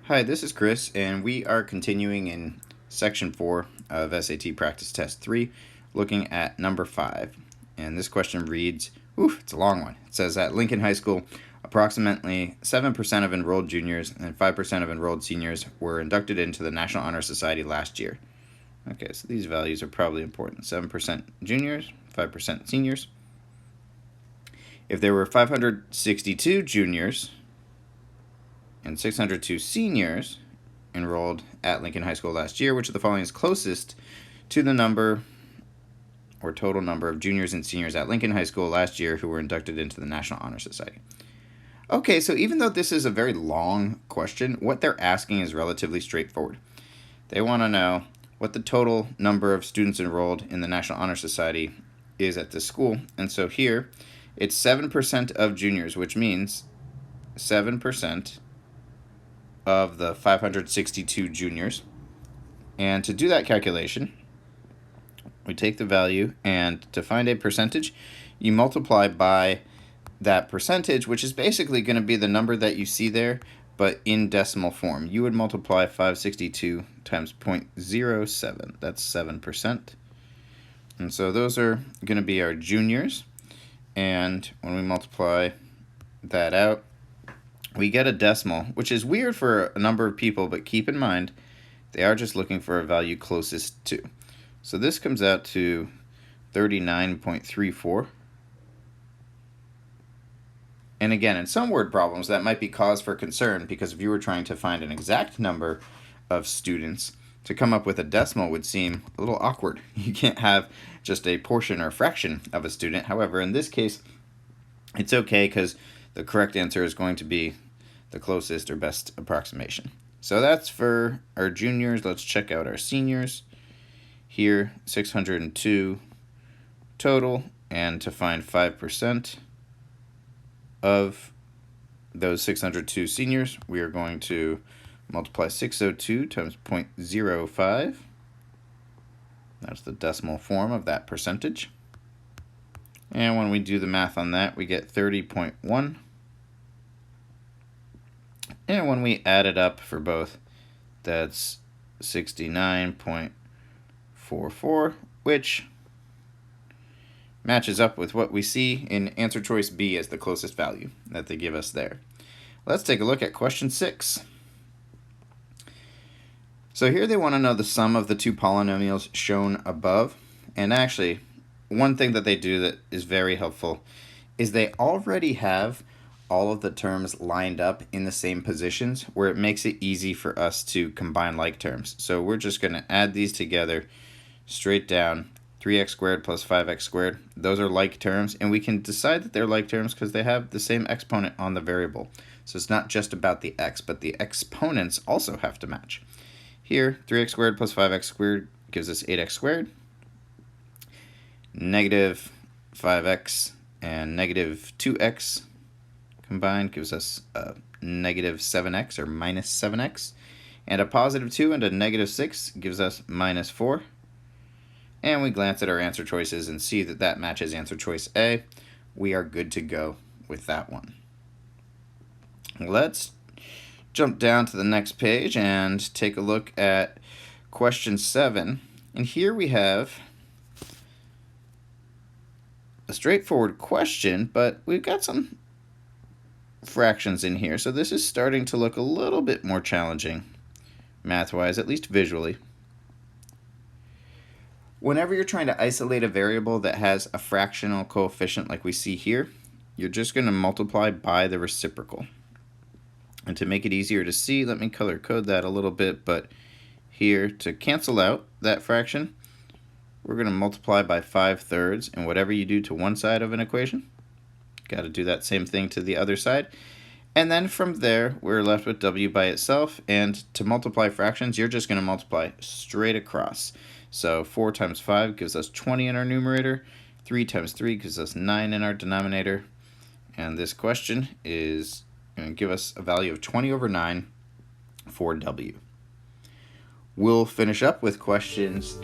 Hi, this is Chris, and we are continuing in section 4 of SAT Practice Test 3, looking at number 5. And this question reads, it's a long one. It says, at Lincoln High School, approximately 7% of enrolled juniors and 5% of enrolled seniors were inducted into the National Honor Society last year. Okay, so these values are probably important. 7% juniors, 5% seniors. If there were 562 juniors and 602 seniors enrolled at Lincoln High School last year, which of the following is closest to the number or total number of juniors and seniors at Lincoln High School last year who were inducted into the National Honor Society? Okay, so even though this is a very long question, what they're asking is relatively straightforward. They want to know what the total number of students enrolled in the National Honor Society is at this school. And so here, it's 7% of juniors, which means 7% of the 562 juniors. And to do that calculation, we take the value, and to find a percentage, you multiply by that percentage, which is basically going to be the number that you see there, but in decimal form. You would multiply 562 times 0.07. That's 7%. And so those are going to be our juniors. And when we multiply that out, we get a decimal, which is weird for a number of people, but keep in mind, they are just looking for a value closest to. So this comes out to 39.34. And again, in some word problems, that might be cause for concern, because if you were trying to find an exact number of students, to come up with a decimal would seem a little awkward. You can't have just a portion or fraction of a student. However, in this case, it's okay, because the correct answer is going to be the closest or best approximation. So that's for our juniors. Let's check out our seniors. Here, 602 total, and to find 5% of those 602 seniors, we are going to multiply 602 times 0.05. That's the decimal form of that percentage. And when we do the math on that, we get 30.1. And when we add it up for both, that's 69.44, which matches up with what we see in answer choice B as the closest value that they give us there. Let's take a look at question 6. So here they want to know the sum of the two polynomials shown above. And actually, one thing that they do that is very helpful is they already have all of the terms lined up in the same positions, where it makes it easy for us to combine like terms. So we're just going to add these together straight down. 3x squared plus 5x squared. Those are like terms, and we can decide that they're like terms because they have the same exponent on the variable. So it's not just about the x, but the exponents also have to match. Here, 3x squared plus 5x squared gives us 8x squared. Negative 5x and negative 2x combined gives us a negative 7x, or minus 7x. And a positive 2 and a negative 6 gives us minus 4. And we glance at our answer choices and see that that matches answer choice A. We are good to go with that one. Let's jump down to the next page and take a look at question 7. And here we have a straightforward question, but we've got some fractions in here. So this is starting to look a little bit more challenging math-wise, at least visually. Whenever you're trying to isolate a variable that has a fractional coefficient like we see here, you're just going to multiply by the reciprocal. And to make it easier to see, let me color code that a little bit, but here, to cancel out that fraction, we're going to multiply by 5/3, and whatever you do to one side of an equation, got to do that same thing to the other side. And then from there, we're left with w by itself, and to multiply fractions, you're just going to multiply straight across. So 4 times 5 gives us 20 in our numerator, 3 times 3 gives us 9 in our denominator, and this question is going to give us a value of 20/9 for w. We'll finish up with questions